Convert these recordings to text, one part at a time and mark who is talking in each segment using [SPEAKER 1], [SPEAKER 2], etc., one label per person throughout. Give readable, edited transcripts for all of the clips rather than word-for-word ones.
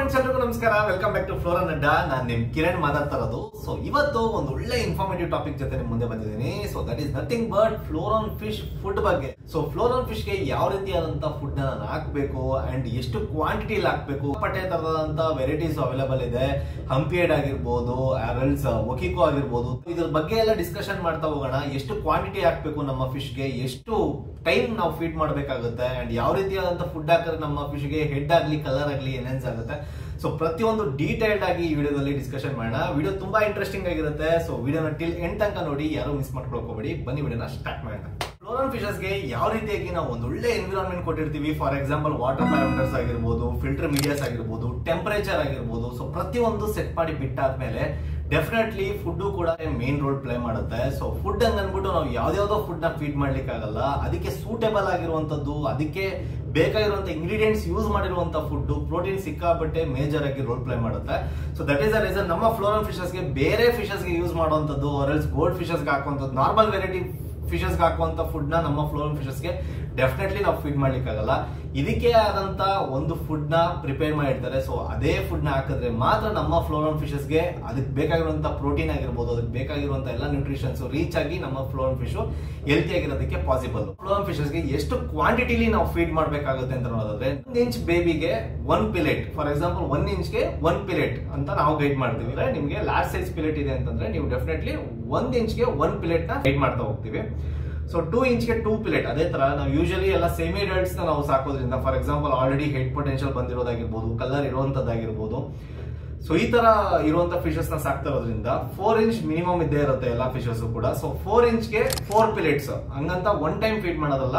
[SPEAKER 1] Friends ಎಲ್ಲರಿಗೂ ನಮಸ್ಕಾರ. Welcome back to ಫ್ಲೋರನ್ ಅಡ್ಡಾ. ನಾನು ನಿಮ್ ಕಿರಣ್ ಮಾತಾಡ್ತಾ ಇರೋದು. ಸೊ ಇವತ್ತು ಒಂದು ಒಳ್ಳೆ ಇನ್ಫಾರ್ಮೇಟಿವ್ ಟಾಪಿಕ್ ಜೊತೆ ನಿಮ್ ಮುಂದೆ ಬಂದಿದ್ದೀನಿ. So that is nothing but flowerhorn fish food ಬಗ್ಗೆ. ಸೊ ಫ್ಲೋರನ್ ಫಿಶ್ ಗೆ ಯಾವ ರೀತಿಯಾದಂತ ಫುಡ್ ನಾನು ಹಾಕ್ಬೇಕು ಅಂಡ್ ಎಷ್ಟು ಕ್ವಾಂಟಿಟಿ ಹಾಕ್ಬೇಕು, ಪಟ್ಟೆ ತರದಂತ ವೆರೈಟೀಸ್ ಅವೈಲೇಬಲ್ ಇದೆ. ಹಂಪಿಯಡ್ ಆಗಿರ್ಬೋದು, ಆರಲ್ಸ್ ಒಕಿಕೋ ಆಗಿರ್ಬೋದು, ಇದ್ರ ಬಗ್ಗೆ ಎಲ್ಲ ಡಿಸ್ಕಷನ್ ಮಾಡ್ತಾ ಹೋಗೋಣ. ಎಷ್ಟು ಕ್ವಾಂಟಿಟಿ ಹಾಕ್ಬೇಕು ನಮ್ಮ ಫಿಶ್ ಗೆ, ಎಷ್ಟು ಟೈಮ್ ನಾವು ಫೀಡ್ ಮಾಡಬೇಕಾಗುತ್ತೆ ಅಂಡ್ ಯಾವ ರೀತಿಯಾದಂತ ಫುಡ್ ಹಾಕಿದ್ರೆ ನಮ್ಮ ಫಿಶ್ ಗೆ ಹೆಡ್ ಆಗ್ಲಿ ಕಲರ್ ಆಗ್ಲಿ ಎನ್ಹೆನ್ಸ್ ಆಗುತ್ತೆ. ಸೊ ಪ್ರತಿಯೊಂದು ಡೀಟೇಲ್ಡ್ ಆಗಿ ಈ ವಿಡಿಯೋದಲ್ಲಿ ಡಿಸ್ಕಷನ್ ಮಾಡೋಣ. ವಿಡಿಯೋ ತುಂಬಾ ಇಂಟ್ರೆಸ್ಟಿಂಗ್ ಆಗಿರುತ್ತೆ. ಸೊ ವಿಡಿಯೋನ ಟಿಲ್ ಎಂಡ್ ತನಕ ನೋಡಿ, ಯಾರು ಮಿಸ್ ಮಾಡ್ಕೊಳ್ಕೋಬೇಡಿ. ಬನ್ನಿ ವಿಡಿಯೋನ ಸ್ಟಾರ್ಟ್ ಮಾಡೋಣ. ಫ್ಲೋರನ್ ಫಿಶಸ್ ಗೆ ಯಾವ ರೀತಿಯಾಗಿ ನಾವು ಒಂದು ಒಳ್ಳೆ ಎನ್ವಿರಾನ್ಮೆಂಟ್ ಕೊಟ್ಟಿರ್ತೀವಿ. ಫಾರ್ ಎಕ್ಸಾಂಪಲ್ ವಾಟರ್ ಪ್ಯಾರಾಮೀಟರ್ಸ್ ಆಗಿರ್ಬೋದು, ಫಿಲ್ಟರ್ ಮೀಡಿಯಾಸ್ ಆಗಿರ್ಬೋದು, ಟೆಂಪರೇಚರ್ ಆಗಿರ್ಬೋದು. ಸೊ ಪ್ರತಿಯೊಂದು ಸೆಟ್ ಮಾಡಿ ಬಿಟ್ಟಾದ್ಮೇಲೆ ಡೆಫಿನೆಟ್ಲಿ ಫುಡ್ ಕೂಡ ಮೇನ್ ರೋಲ್ ಪ್ಲೇ ಮಾಡುತ್ತೆ. ಸೊ ಫುಡ್ ಅಂದ್ಬಿಟ್ಟು ನಾವು ಯಾವ್ದಾವ್ದೋ ಫುಡ್ ನ ಫೀಡ್ ಮಾಡ್ಲಿಕ್ಕೆ ಆಗಲ್ಲ. ಅದಕ್ಕೆ ಸೂಟೇಬಲ್ ಆಗಿರುವಂತದ್ದು, ಅದಕ್ಕೆ ಬೇಕಾಗಿರುವಂತ ಇಂಗ್ರೀಡಿಯೆಂಟ್ಸ್ ಯೂಸ್ ಮಾಡಿರುವಂತ ಫುಡ್, ಪ್ರೋಟೀನ್ ಸಿಕ್ಕಾಪಟ್ಟೆ ಮೇಜರ್ ಆಗಿ ರೋಲ್ ಪ್ಲೇ ಮಾಡುತ್ತೆ. So that is the reason ನಮ್ಮ ಫ್ಲೋರನ್ ಫಿಶಸ್ ಗೆ ಬೇರೆ ಫಿಶಸ್ ಗೆ ಯೂಸ್ ಮಾಡುವಂತದ್ದು, ಆರ್ಎಲ್ಸ್ ಗೋಲ್ಡ್ ಫಿಶಸ್ ಗೆ ಹಾಕುವಂತದ್ದು, ನಾರ್ಮಲ್ ವೆರೈಟಿ ಫಿಶಸ್ ಹಾಕುವಂತ ಫುಡ್ ನ ನಮ್ಮ ಫ್ಲೋರನ್ ಫಿಶಸ್ ಗೆ ಡೆಫಿನೆಟ್ಲಿ ನಾವು ಫೀಡ್ ಮಾಡ್ಲಿಕ್ಕೆ ಆಗಲ್ಲ. ಇದಕ್ಕೆ ಆದಂತ ಒಂದು ಫುಡ್ ನ ಪ್ರಿಪೇರ್ ಮಾಡಿರ್ತಾರೆ. ಸೊ ಅದೇ ಫುಡ್ ನ ಹಾಕಿದ್ರೆ ಮಾತ್ರ ನಮ್ಮ ಫ್ಲೋರನ್ ಫಿಶಸ್ ಗೆ ಅದಕ್ಕೆ ಬೇಕಾಗಿರುವಂತ ಪ್ರೋಟೀನ್ ಆಗಿರ್ಬೋದು, ಅದಕ್ಕೆ ಬೇಕಾಗಿರುವಂತ ಎಲ್ಲ ನ್ಯೂಟ್ರಿಷನ್ಸ್ ರೀಚ್ ಆಗಿ ನಮ್ಮ ಫ್ಲೋರನ್ ಫಿಶ್ ಹೆಲ್ತಿ ಆಗಿರೋದಕ್ಕೆ ಪಾಸಿಬಲ್. ಫ್ಲೋರನ್ ಫಿಶಸ್ ಗೆ ಎಷ್ಟು ಕ್ವಾಂಟಿಟಿಲಿ ನಾವು ಫೀಡ್ ಮಾಡಬೇಕಾಗುತ್ತೆ ಅಂತ ನೋಡಿದ್ರೆ, 1 ಇಂಚ್ ಬೇಬಿಗೆ 1 ಪಿಲೆಟ್, ಫಾರ್ ಎಕ್ಸಾಂಪಲ್ 1 ಇಂಚ್ಗೆ 1 ಪಿಲೆಟ್ ಅಂತ ನಾವು ಗೈಡ್ ಮಾಡ್ತೀವಿ. ನಿಮ್ಗೆ ಲಾರ್ಜ್ ಸೈಜ್ ಪಿಲೆಟ್ ಇದೆ ಅಂತಂದ್ರೆ ನೀವು ಡೆಫಿನೆಟ್ಲಿ 1 ಇಂಚ್ಗೆ 1 ಪಿಲೆಟ್ ನ ಗೈಡ್ ಮಾಡ್ತಾ ಹೋಗ್ತೀವಿ. So 2 ಇಂಚ್ಗೆ 2 Pilate. ಅದೇ ತರ ನಾವು ಯೂಶಲಿ ಎಲ್ಲ ಸೆಮಿ ಅಡಲ್ಟ್ಸ್ ನ ನಾವು ಸಾಕೋದ್ರಿಂದ, for example already head potential ಬಂದಿರೋದಾಗಿರ್ಬೋದು, ಕಲರ್ ಇರುವಂತದ್ದಾಗಿರ್ಬೋದು, ಸೊ ಈ ತರ ಇರುವಂತ ಫಿಶಸ್ ನ ಸಾಕ್ತಾ ಇರೋದ್ರಿಂದ 4 ಇಂಚ್ ಮಿನಿಮಮ್ ಇದ್ದೇ ಇರುತ್ತೆ ಎಲ್ಲ ಫಿಶಸ್ ಕೂಡ. ಸೊ 4 ಇಂಚ್ಗೆ 4 ಪಿಲೆಟ್ಸ್ ಹಂಗಂತ ಒನ್ ಟೈಮ್ ಫೀಡ್ ಮಾಡೋದಲ್ಲ,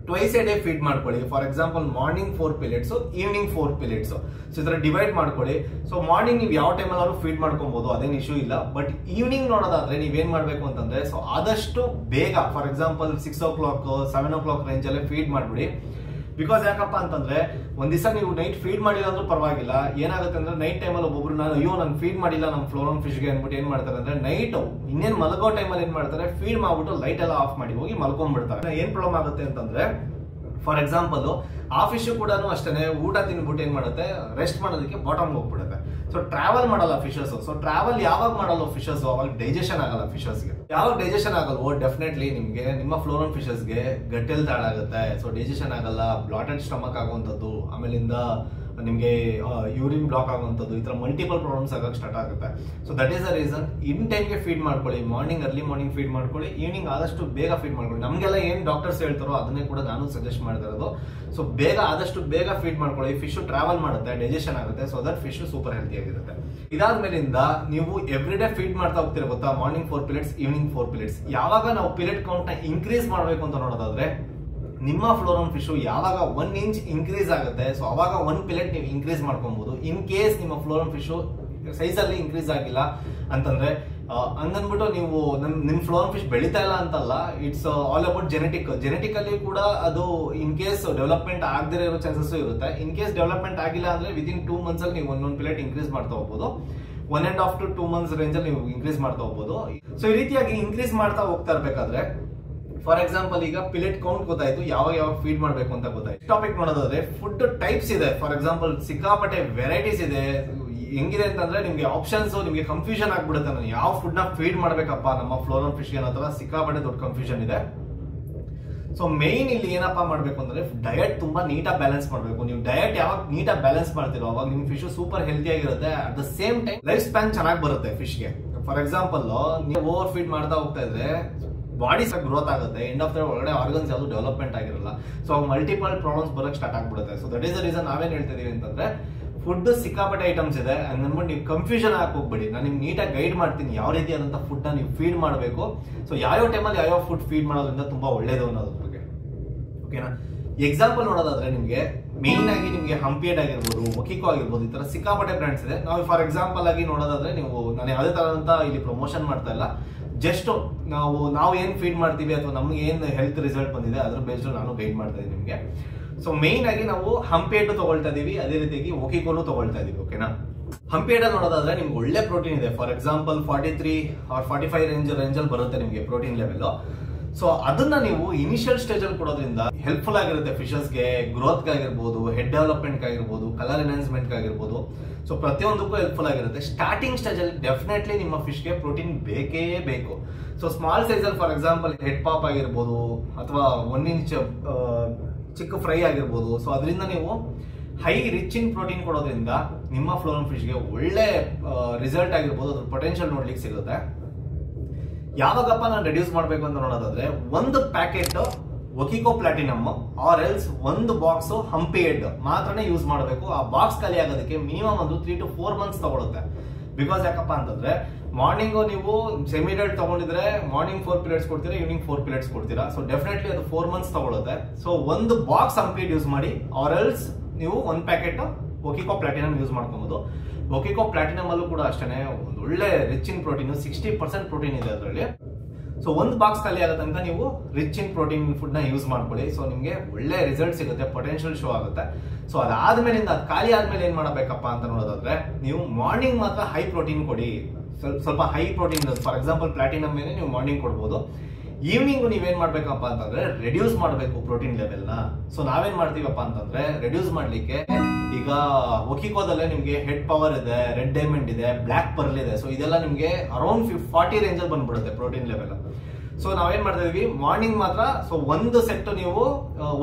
[SPEAKER 1] ಟ್ವೈಸ್ ಎ ಡೇ ಫೀಡ್ ಮಾಡ್ಕೊಳ್ಳಿ. For example morning 4 pellets, evening 4 pellets. So ಈ ತರ ಡಿವೈಡ್ ಮಾಡ್ಕೊಳ್ಳಿ. ಸೊ ಮಾರ್ನಿಂಗ್ ನೀವು ಯಾವ ಟೈಮ್ ಅಲ್ಲಾದ್ರೂ ಫೀಡ್ ಮಾಡ್ಕೊಬಹುದು, ಅದೇನು ಇಶ್ಯೂ ಇಲ್ಲ. ಬಟ್ ಈವ್ನಿಂಗ್ ನೋಡೋದಾದ್ರೆ ನೀವೇನ್ ಮಾಡ್ಬೇಕು ಅಂತಂದ್ರೆ, ಸೊ ಆದಷ್ಟು ಬೇಗ, for example 6 o'clock 7 o'clock range ಅಲ್ಲೇ ಫೀಡ್ ಮಾಡ್ಬಿಡಿ. ಬಿಕಾಸ್ ಯಾಕಪ್ಪ ಅಂತಂದ್ರೆ ಒಂದ್ ದಿವಸ ನೀವು ನೈಟ್ ಫೀಡ್ ಮಾಡಿಲ್ಲ ಅಂದ್ರೂ ಪರವಾಗಿಲ್ಲ. ಏನಾಗುತ್ತೆ ಅಂದ್ರೆ ನೈಟ್ ಟೈಮಲ್ಲಿ ಒಬ್ಬೊಬ್ರು ನಾನು ಫೀಡ್ ಮಾಡಿಲ್ಲ ನಮ್ಮ ಫ್ಲೋರನ್ ಫಿಶ್ ಗೆ ಅಂದ್ಬಿಟ್ಟು ಏನ್ ಮಾಡ್ತಾರೆ ಅಂದ್ರೆ, ನೈಟ್ ಇನ್ನೇನ್ ಮಲಗೋ ಟೈಮಲ್ಲಿ ಏನ್ ಮಾಡ್ತಾರೆ, ಫೀಡ್ ಮಾಡ್ಬಿಟ್ಟು ಲೈಟ್ ಎಲ್ಲ ಆಫ್ ಮಾಡಿ ಹೋಗಿ ಮಲ್ಕೊಂಡ್ಬಿಡ್ತಾರೆ. ಏನ್ ಪ್ರಾಬ್ಲಮ್ ಆಗುತ್ತೆ ಅಂತಂದ್ರೆ, ಫಾರ್ ಎಕ್ಸಾಂಪಲ್ ಆ ಫಿಶ್ ಕೂಡ ಅಷ್ಟೇ ಊಟ ತಿನ್ಬಿಟ್ಟು ಏನ್ ಮಾಡುತ್ತೆ, ರೆಸ್ಟ್ ಮಾಡೋದಕ್ಕೆ ಬಾಟಮ್ ಹೋಗ್ಬಿಡುತ್ತೆ. ಸೊ ಟ್ರಾವೆಲ್ ಮಾಡಲ್ಲ ಫಿಶಸ್. ಸೊ ಟ್ರಾವೆಲ್ ಯಾವಾಗ ಮಾಡಲ್ಲ ಫಿಶಸ್, ಅವಾಗ ಡೈಜೆಷನ್ ಆಗಲ್ಲ ಫಿಶಸ್ಗೆ. ಯಾವಾಗ ಡೈಜೆಷನ್ ಆಗಲ್ವೋ ಡೆಫಿನೆಟ್ಲಿ ನಿಮ್ಗೆ ನಿಮ್ಮ ಫ್ಲೋರನ್ ಫಿಶಸ್ಗೆ ಗಟ್ ಹೆಲ್ತ್ ಹಾಳಾಗುತ್ತೆ. ಸೊ ಡೈಜೆಷನ್ ಆಗಲ್ಲ, ಬ್ಲಾಟೆಡ್ ಸ್ಟಮಕ್ ಆಗುವಂಥದ್ದು, ಆಮೇಲಿಂದ ನಿಮ್ಗೆ ಯೂರಿನ್ ಬ್ಲಾಕ್ ಆಗುವಂಥದ್ದು, ಈ ತರ ಮಲ್ಟಿಪಲ್ ಪ್ರಾಬ್ಲಮ್ಸ್ ಆಗಕ್ಕೆ ಸ್ಟಾರ್ಟ್ ಆಗುತ್ತೆ. So that is the reason in ಟೈಮ್ಗೆ ಫೀಡ್ ಮಾಡ್ಕೊಳ್ಳಿ. ಮಾರ್ನಿಂಗ್ ಅರ್ಲಿ ಮಾರ್ನಿಂಗ್ ಫೀಡ್ ಮಾಡ್ಕೊಳ್ಳಿ, ಈವ್ನಿಂಗ್ ಆದಷ್ಟು ಬೇಗ ಫೀಡ್ ಮಾಡ್ಕೊಳ್ಳಿ. ನಮಗೆಲ್ಲ ಏನ್ ಡಾಕ್ಟರ್ಸ್ ಹೇಳ್ತಾರೋ ಅದನ್ನೇ ಕೂಡ ನಾನು ಸಜೆಸ್ಟ್ ಮಾಡ್ತಾ ಇರೋದು. ಸೊ ಬೇಗ ಆದಷ್ಟು ಬೇಗ ಫೀಡ್ ಮಾಡ್ಕೊಳ್ಳಿ. ಫಿಶ್ ಟ್ರಾವೆಲ್ ಮಾಡುತ್ತೆ, ಡೈಜೆಷನ್ ಆಗುತ್ತೆ, so that fish super healthy ಆಗಿರುತ್ತೆ. ಇದಾದ್ಮೇಲಿಂದ ನೀವು ಎವ್ರಿ ಡೇ ಫೀಡ್ ಮಾಡ್ತಾ ಹೋಗ್ತೀರಾ ಗೊತ್ತಾ, ಮಾರ್ನಿಂಗ್ 4 ಪಿಲೆಟ್ಸ್, ಈವ್ನಿಂಗ್ 4 ಪಿಲೆಟ್ಸ್. ಯಾವಾಗ ನಾವು ಪಿಲೆಟ್ ಕೌಂಟ್ ನ ಇನ್ಕ್ರೀಸ್ ಮಾಡಬೇಕು ಅಂತ ನೋಡೋದಾದ್ರೆ, ನಿಮ್ಮ ಫ್ಲೋರನ್ ಫಿಶ್ ಯಾವಾಗ 1 ಇಂಚ್ ಇನ್ಕ್ರೀಸ್ ಆಗುತ್ತೆ, ಸೊ ಅವಾಗ 1 ಪಿಲೆಟ್ ನೀವು ಇನ್ಕ್ರೀಸ್ ಮಾಡ್ಕೊಬಹುದು. ಇನ್ ಕೇಸ್ ನಿಮ್ಮ ಫ್ಲೋರನ್ ಫಿಶ್ ಸೈಜ್ ಅಲ್ಲಿ ಇನ್ಕ್ರೀಸ್ ಆಗಿಲ್ಲ ಅಂತಂದ್ರೆ, ಹಂಗನ್ಬಿಟ್ಟು ನೀವು ನಿಮ್ ಫ್ಲೋರನ್ ಫಿಶ್ ಬೆಳೀತಾ ಇಲ್ಲ ಅಂತಲ್ಲ, ಇಟ್ಸ್ ಆಲ್ ಅಬೌಟ್ ಜೆನೆಟಿಕಲಿ ಕೂಡ ಅದು ಇನ್ ಕೇಸ್ ಡೆವಲಪ್ಮೆಂಟ್ ಆಗದೇ ಇರೋ ಚಾನ್ಸಸ್ ಇರುತ್ತೆ. ಇನ್ ಕೇಸ್ ಡೆವಲಪ್ಮೆಂಟ್ ಆಗಿಲ್ಲ ಅಂದ್ರೆ ವಿದಿನ್ 2 months ಅಲ್ಲಿ ನೀವು 1 ಪಿಲೆಟ್ ಇನ್ಕ್ರೀಸ್ ಮಾಡ್ತಾ ಹೋಗ್ಬೋದು. 1.5 to 2 months ರೇಂಜ್ ಅಲ್ಲಿ ನೀವು ಇನ್ಕ್ರೀಸ್ ಮಾಡ್ತಾ ಹೋಗ್ಬೋದು. ಸೊ ಈ ರೀತಿಯಾಗಿ ಇನ್ಕ್ರೀಸ್ ಮಾಡ್ತಾ ಹೋಗ್ತಾ ಇರ್ಬೇಕಾದ್ರೆ, ಫಾರ್ ಎಕ್ಸಾಂಪಲ್ ಈಗ ಪಿಲೆಟ್ ಕೌಂಟ್ ಗೊತ್ತಾಯ್ತು, ಯಾವಾಗ ಫೀಡ್ ಮಾಡ್ಬೇಕು ಅಂತ ಗೊತ್ತಾಯ್ತು. ಟಾಪಿಕ್ ನೋಡೋದಾದ್ರೆ ಫುಡ್ ಟೈಪ್ಸ್ ಇದೆ. ಫಾರ್ ಎಕ್ಸಾಂಪಲ್ ಸಿಕ್ಕಾಪಟ್ಟೆ ವೆರೈಟೀಸ್ ಇದೆ. ಹೆಂಗಿದೆ ಅಂತಂದ್ರೆ ನಿಮ್ಗೆ ಆಪ್ಷನ್ಸ್ ನಿಮ್ಗೆ ಕನ್ಫ್ಯೂಷನ್ ಆಗ್ಬಿಡುತ್ತೆ. ನಾನು ಯಾವ ಫುಡ್ ನ ಫೀಡ್ ಮಾಡ್ಬೇಕಪ್ಪ ನಮ್ಮ ಫ್ಲೋರನ್ ಫಿಶ್ ಅನ್ನೋ ತರ ಸಿಕ್ಕಾಪಟ್ಟೆ ದೊಡ್ಡ ಕನ್ಫ್ಯೂಷನ್ ಇದೆ. ಸೊ ಮೇನ್ ಇಲ್ಲಿ ಏನಪ್ಪಾ ಮಾಡ್ಬೇಕು ಅಂದ್ರೆ, ಡಯಟ್ ತುಂಬಾ ನೀಟಾಗಿ ಬ್ಯಾಲೆನ್ಸ್ ಮಾಡ್ಬೇಕು. ನೀವು ಡಯಟ್ ಯಾವಾಗ ನೀಟಾಗಿ ಬ್ಯಾಲೆನ್ಸ್ ಮಾಡ್ತಿರೋ ಅವಾಗ ನಿಮ್ ಫಿಶ್ ಸೂಪರ್ ಹೆಲ್ತಿ ಆಗಿರುತ್ತೆ. At the same time life span ಚೆನ್ನಾಗಿ ಬರುತ್ತೆ ಫಿಶ್ಗೆ. ಫಾರ್ ಎಕ್ಸಾಂಪಲ್ ನೀವು ಓವರ್ ಫೀಡ್ ಮಾಡ್ತಾ ಹೋಗ್ತಾ ಇದ್ರೆ ಬಾಡಿ ಗ್ರೋತ್ ಆಗುತ್ತೆ, ಎಂಡ್ ಆಫ್ ದ ಒಳಗಡೆ ಆರ್ಗನ್ಸ್ ಯಾವುದು ಡೆವಲಪ್ಮೆಂಟ್ ಆಗಿರಲ್ಲ. ಸೊ ಮಲ್ಟಿಪಲ್ ಪ್ರಾಬ್ಲಮ್ಸ್ ಬರಕ್ ಸ್ಟಾರ್ಟ್ ಆಗ್ಬಿಡುತ್ತೆ. So that is the reason ನಾವೇನ್ ಹೇಳ್ತಿದೀವಿ ಅಂತಂದ್ರೆ, ಫುಡ್ ಸಿಕ್ಕಾಪಟ್ಟೆ ಐಟಮ್ಸ್ ಇದೆ ಅಂದ್ಬಿಟ್ಟು ನೀವು ಕನ್ಫ್ಯೂಷನ್ ಹಾಕಿ ಹೋಗ್ಬೇಡಿ. ನಾನು ನಿಮ್ಗೆ ನೀಟಾಗಿ ಗೈಡ್ ಮಾಡ್ತೀನಿ ಯಾವ ರೀತಿಯಾದಂತಹ ಫುಡ್ ನ ನೀವು ಫೀಡ್ ಮಾಡಬೇಕು. ಸೊ ಯಾವ ಟೈಮಲ್ಲಿ ಯಾವ ಫುಡ್ ಫೀಡ್ ಮಾಡೋದ್ರಿಂದ ತುಂಬಾ ಒಳ್ಳೇದು ಅನ್ನೋದ್ರ ಬಗ್ಗೆ. ಓಕೆನಾ? ಎಕ್ಸಾಂಪಲ್ ನೋಡೋದಾದ್ರೆ ನಿಮ್ಗೆ ಮೇನ್ ಆಗಿ ನಿಮ್ಗೆ ಹಂಪಿಯಡ್ ಆಗಿರ್ಬೋದು, ಒಕಿಕೋ ಆಗಿರ್ಬೋದು, ಈ ತರ ಸಿಕ್ಕಾಪಟ್ಟೆ ಬ್ರ್ಯಾಂಡ್ಸ್ ಇದೆ. ನಾವು ಫಾರ್ ಎಕ್ಸಾಂಪಲ್ ಆಗಿ ನೋಡೋದಾದ್ರೆ, ನಾನು ಯಾವುದೇ ತರದಂತ ಇಲ್ಲಿ ಪ್ರಮೋಷನ್ ಮಾಡ್ತಾ ಇಲ್ಲ, ಜಸ್ಟ್ ನಾವು ಏನ್ ಫೀಡ್ ಮಾಡ್ತೀವಿ ಅಥವಾ ನಮ್ಗೆ ಏನ್ ಹೆಲ್ತ್ ರಿಸಲ್ಟ್ ಬಂದಿದೆ ಅದ್ರ ಬೇಸ್ಡ್ ನಾನು ಗೈಡ್ ಮಾಡ್ತಾ ಇದ್ದೀನಿ ನಿಮ್ಗೆ. ಸೊ ಮೇನ್ ಆಗಿ ನಾವು ಹಂಪಿಯಡ್ ತಗೊಳ್ತಾ ಇದೀವಿ, ಅದೇ ರೀತಿಯಾಗಿ ಒಕಿಕೋನು ತಗೊಳ್ತಾ ಇದೀವಿ. ಓಕೆನಾ? ಹಂಪಿಯಡ್ ನೋಡೋದಾದ್ರೆ ನಿಮ್ಗೆ ಒಳ್ಳೆ ಪ್ರೋಟೀನ್ ಇದೆ. ಫಾರ್ ಎಕ್ಸಾಂಪಲ್ 43 or 45 ರೇಂಜ್ ಅಲ್ಲಿ ಬರುತ್ತೆ ನಿಮ್ಗೆ ಪ್ರೋಟೀನ್ ಲೆವೆಲ್. ಸೊ ಅದನ್ನ ನೀವು ಇನಿಷಿಯಲ್ ಸ್ಟೇಜ್ ಅಲ್ಲಿ ಕೊಡೋದ್ರಿಂದ ಹೆಲ್ಪ್ಫುಲ್ ಆಗಿರುತ್ತೆ ಫಿಶಸ್ಗೆ, ಗ್ರೋತ್ ಆಗಿರ್ಬೋದು, ಹೆಡ್ ಡೆವಲಪ್ಮೆಂಟ್ ಆಗಿರ್ಬೋದು, ಕಲರ್ ಎನ್ಹಾನ್ಸ್ಮೆಂಟ್ ಆಗಿರ್ಬೋದು. ಸೊ ಪ್ರತಿಯೊಂದಕ್ಕೂ ಹೆಲ್ಪ್ಫುಲ್ ಆಗಿರುತ್ತೆ. ಸ್ಟಾರ್ಟಿಂಗ್ ಸ್ಟೇಜ್ ಅಲ್ಲಿ ಡೆಫಿನೆಟ್ಲಿ ನಿಮ್ಮ ಫಿಶ್ಗೆ ಪ್ರೋಟೀನ್ ಬೇಕೇ ಬೇಕು. ಸೊ ಸ್ಮಾಲ್ ಸೈಜ್ ಅಲ್ಲಿ ಫಾರ್ ಎಕ್ಸಾಂಪಲ್ ಹೆಡ್ ಪಾಪ್ ಆಗಿರ್ಬೋದು ಅಥವಾ 1 ಇಂಚ್ ಚಿಕ್ಕ ಫ್ರೈ ಆಗಿರ್ಬೋದು. ಸೊ ಅದರಿಂದ ನೀವು ಹೈ ರಿಚ್ ಇನ್ ಪ್ರೋಟೀನ್ ಕೊಡೋದ್ರಿಂದ ನಿಮ್ಮ ಫ್ಲೋರನ್ ಫಿಶ್ಗೆ ಒಳ್ಳೆ ರಿಸಲ್ಟ್ ಆಗಿರ್ಬೋದು, ಅದ್ರ ಪೊಟೆನ್ಶಿಯಲ್ ನೋಡ್ಲಿಕ್ಕೆ ಸಿಗುತ್ತೆ. ಯಾವಾಗಪ್ಪ ನಾನು ರೆಡ್ಯೂಸ್ ಮಾಡಬೇಕು ಅಂತ ನೋಡೋದಾದ್ರೆ, ಒಂದು ಪ್ಯಾಕೆಟ್ ಒಕಿಕೋ ಪ್ಲಾಟಿನಮ್ ಆರ್ ಎಲ್ಸ್ ಒಂದು ಬಾಕ್ಸ್ ಹಂಪಿ ಹೆಡ್ ಮಾತ್ರನೇ ಯೂಸ್ ಮಾಡಬೇಕು. ಆ ಬಾಕ್ಸ್ ಖಾಲಿ ಆಗೋದಕ್ಕೆ ಮಿನಿಮಮ್ ಒಂದು 3 to 4 months ತಗೊಳುತ್ತೆ. ಬಿಕಾಸ್ ಯಾಕಪ್ಪ ಅಂತಂದ್ರೆ ಮಾರ್ನಿಂಗ್ ನೀವು ಸೆಮಿ ಡೈಟ್ ತಗೊಂಡಿದ್ರೆ ಮಾರ್ನಿಂಗ್ 4 ಪೀರಿಯಡ್ಸ್ ಕೊಡ್ತೀರಾ, ಈವ್ನಿಂಗ್ 4 ಪೀರಿಯಡ್ಸ್ ಕೊಡ್ತೀರಾ. ಸೊ ಡೆಫಿನೆಟ್ಲಿ ಅದು 4 months ತಗೊಳುತ್ತೆ. ಸೊ ಒಂದು ಬಾಕ್ಸ್ ಹಂಪಿ ಹೆಡ್ ಯೂಸ್ ಮಾಡಿ, ಆರ್ ಎಲ್ಸ್ ನೀವು ಒಂದು ಪ್ಯಾಕೆಟ್ ಒಕಿಕೋ ಪ್ಲಾಟಿನಮ್ ಯೂಸ್ ಮಾಡ್ಕೊಬಹುದು. ಒಕಿಕೋ ಪ್ಲಾಟಿನಮ್ ಅಲ್ಲೂ ಕೂಡ ಅಷ್ಟೇ ಒಂದು ಒಳ್ಳೆ ರಿಚ್ ಇನ್ ಪ್ರೋಟೀನ್, 60% ಪ್ರೋಟೀನ್ ಇದೆ ಅದರಲ್ಲಿ. ಸೊ ಒಂದು ಬಾಕ್ಸ್ ಖಾಲಿ ಆಗೋ ತನಕ ನೀವು ರಿಚ್ ಇನ್ ಪ್ರೋಟೀನ್ ಫುಡ್ ನ ಯೂಸ್ ಮಾಡ್ಕೊಳ್ಳಿ. ಸೊ ನಿಮಗೆ ಒಳ್ಳೆ ರಿಸಲ್ಟ್ ಸಿಗುತ್ತೆ, ಪೊಟೆನ್ಶಿಯಲ್ ಶೋ ಆಗುತ್ತೆ. ಸೊ ಅದಾದ್ಮೇಲಿಂದ ಅದು ಖಾಲಿ ಆದ್ಮೇಲೆ ಏನ್ ಮಾಡಬೇಕಪ್ಪ ಅಂತ ನೋಡೋದಾದ್ರೆ, ನೀವು ಮಾರ್ನಿಂಗ್ ಮಾತ್ರ ಹೈ ಪ್ರೋಟೀನ್ ಕೊಡಿ. ಸ್ವಲ್ಪ high protein, for example platinum ಮೇಲೆ ನೀವು ಮಾರ್ನಿಂಗ್ ಕೊಡ್ಬೋದು. ಈವ್ನಿಂಗ್ ನೀವೇನ್ ಮಾಡ್ಬೇಕಪ್ಪ ಅಂತಂದ್ರೆ ರೆಡ್ಯೂಸ್ ಮಾಡಬೇಕು ಪ್ರೋಟೀನ್ ಲೆವೆಲ್ ನ. ಸೊ ನಾವೇನ್ ಮಾಡ್ತೀವಪ್ಪ ಅಂತಂದ್ರೆ ರೆಡ್ಯೂಸ್ ಮಾಡ್ಲಿಕ್ಕೆ ಈಗ ಒಕಿಕೋದಲ್ಲೇ ನಿಮ್ಗೆ ಹೆಡ್ ಪವರ್ ಇದೆ, ರೆಡ್ ಡೈಮಂಡ್ ಇದೆ, ಬ್ಲಾಕ್ ಪರ್ಲ್ ಇದೆ. ಸೊ ಇದೆಲ್ಲ ನಿಮ್ಗೆ ಅರೌಂಡ್ 40 ರೇಂಜ್ ಅಲ್ಲಿ ಬಂದ್ಬಿಡುತ್ತೆ ಪ್ರೋಟೀನ್ ಲೆವೆಲ್. ಸೊ ನಾವೇನ್ ಮಾಡ್ತಾ ಇದೀವಿ, ಮಾರ್ನಿಂಗ್ ಮಾತ್ರ ಸೊ ಒಂದು ಸೆಟ್ ನೀವು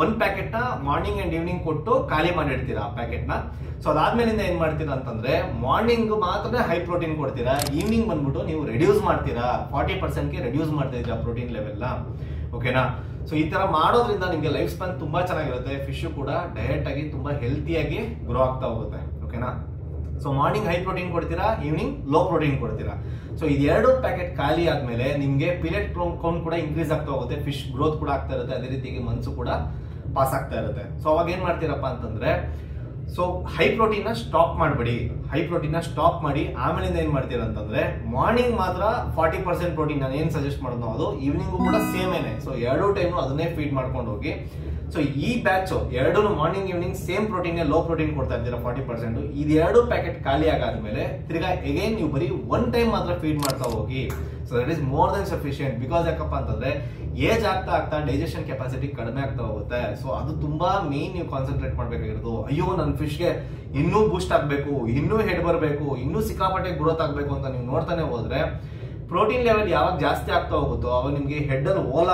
[SPEAKER 1] 1 ಪ್ಯಾಕೆಟ್ ನ ಮಾರ್ನಿಂಗ್ ಅಂಡ್ ಈವ್ನಿಂಗ್ ಕೊಟ್ಟು ಖಾಲಿ ಮಾಡಿಡ್ತೀರಾ ಆ ಪ್ಯಾಕೆಟ್ ನ. ಸೊ ಅದಾದ್ಮೇಲಿಂದ ಏನ್ ಮಾಡ್ತೀರಾ ಅಂತಂದ್ರೆ ಮಾರ್ನಿಂಗ್ ಮಾತ್ರ ಹೈ ಪ್ರೋಟೀನ್ ಕೊಡ್ತೀರಾ, ಈವ್ನಿಂಗ್ ಬಂದ್ಬಿಟ್ಟು ನೀವು ರೆಡ್ಯೂಸ್ ಮಾಡ್ತೀರಾ, 40%ಗೆ ರೆಡ್ಯೂಸ್ ಮಾಡ್ತಾ ಇದ್ದೀರಾ ಪ್ರೋಟೀನ್ ಲೆವೆಲ್ ನ. ಓಕೆನಾ? ಸೊ ಈ ತರ ಮಾಡೋದ್ರಿಂದ ನಿಮ್ಗೆ ಲೈಫ್ ಸ್ಪ್ಯಾನ್ ತುಂಬಾ ಚೆನ್ನಾಗಿರುತ್ತೆ. ಫಿಶ್ ಕೂಡ ಡೈರೆಕ್ಟ್ ಆಗಿ ತುಂಬಾ ಹೆಲ್ತಿಯಾಗಿ ಗ್ರೋ ಆಗ್ತಾ ಹೋಗುತ್ತೆ. ಓಕೆನಾ? ಸೊ ಮಾರ್ನಿಂಗ್ ಹೈ ಪ್ರೋಟೀನ್ ಕೊಡ್ತೀರಾ, ಈವ್ನಿಂಗ್ ಲೋ ಪ್ರೋಟೀನ್ ಕೊಡ್ತೀರಾ. ಸೊ ಇದೆರಡು ಪ್ಯಾಕೆಟ್ ಖಾಲಿ ಆದ್ಮೇಲೆ ನಿಮ್ಗೆ ಪೀರಿಯಡ್ ಕೌಂಟ್ ಕೂಡ ಇನ್ಕ್ರೀಸ್ ಆಗ್ತಾ ಹೋಗುತ್ತೆ, ಫಿಶ್ ಗ್ರೋತ್ ಕೂಡ ಆಗ್ತಾ ಇರುತ್ತೆ, ಅದೇ ರೀತಿಯಾಗಿ ಮನ್ಸು ಕೂಡ ಪಾಸ್ ಆಗ್ತಾ ಇರುತ್ತೆ. ಸೊ ಅವಾಗ ಏನ್ ಮಾಡ್ತೀರಪ್ಪ ಅಂತಂದ್ರೆ, ಸೊ ಹೈ ಪ್ರೋಟೀನ್ ನ ಸ್ಟಾಪ್ ಮಾಡಬೇಡಿ, ಹೈ ಪ್ರೋಟೀನ್ ನ ಸ್ಟಾಪ್ ಮಾಡಿ ಆಮೇಲಿಂದ ಏನ್ ಮಾಡ್ತೀರಾ ಅಂತಂದ್ರೆ ಮಾರ್ನಿಂಗ್ ಮಾತ್ರ 40% ಪ್ರೋಟೀನ್ ನಾನು ಏನ್ ಸಜೆಸ್ಟ್ ಮಾಡೋದು ಅದು ಈವ್ನಿಂಗು ಕೂಡ ಸೇಮ್ ಏನೇ. ಸೊ 2 ಟೈಮ್ ಅದನ್ನೇ ಫೀಡ್ ಮಾಡ್ಕೊಂಡು ಹೋಗಿ. ಸೊ ಈ ಬ್ಯಾಚ್ ಎರಡು morning evening same protein low protein ಕೊಡ್ತಾ ಇದ್ದೀರಾ 40%. ಇದೆರಡು ಪ್ಯಾಕೆಟ್ ಖಾಲಿ ಆಗಾದ್ಮೇಲೆ ತಿರ್ಗಾ ಎಗೈನ್ ನೀವು ಬರೀ 1 ಟೈಮ್ ಮಾತ್ರ ಫೀಡ್ ಮಾಡ್ತಾ ಹೋಗಿ. So that is more than sufficient. Because ಯಾಕಪ್ಪ ಅಂತಂದ್ರೆ ಏಜ್ ಆಗ್ತಾ ಡೈಜೆಷನ್ ಕೆಪಾಸಿಟಿ ಕಡಿಮೆ ಆಗ್ತಾ ಹೋಗುತ್ತೆ. ಸೊ ಅದು ತುಂಬಾ ಮೇನ್ ನೀವು ಕಾನ್ಸಂಟ್ರೇಟ್ ಮಾಡ್ಬೇಕಾಗಿರೋದು. ಅಯ್ಯೋ ನನ್ನ ಫಿಶ್ಗೆ ಇನ್ನೂ ಬೂಸ್ಟ್ ಆಗ್ಬೇಕು, ಇನ್ನೂ ಹೆಡ್ ಬರಬೇಕು, ಇನ್ನೂ ಸಿಕ್ಕಾಪಟ್ಟೆ ಗ್ರೋತ್ ಆಗ್ಬೇಕು ಅಂತ ನೀವು ನೋಡ್ತಾನೆ ಹೋದ್ರೆ ಪ್ರೋಟೀನ್ ಲೆವೆಲ್ ಯಾವಾಗ ಜಾಸ್ತಿ ಆಗ್ತಾ ಹೋಗುತ್ತೋ ಅವಾಗ ನಿಮ್ಗೆ ಹೆಡ್ ಅಲ್ಲಿ ಹೋಲ್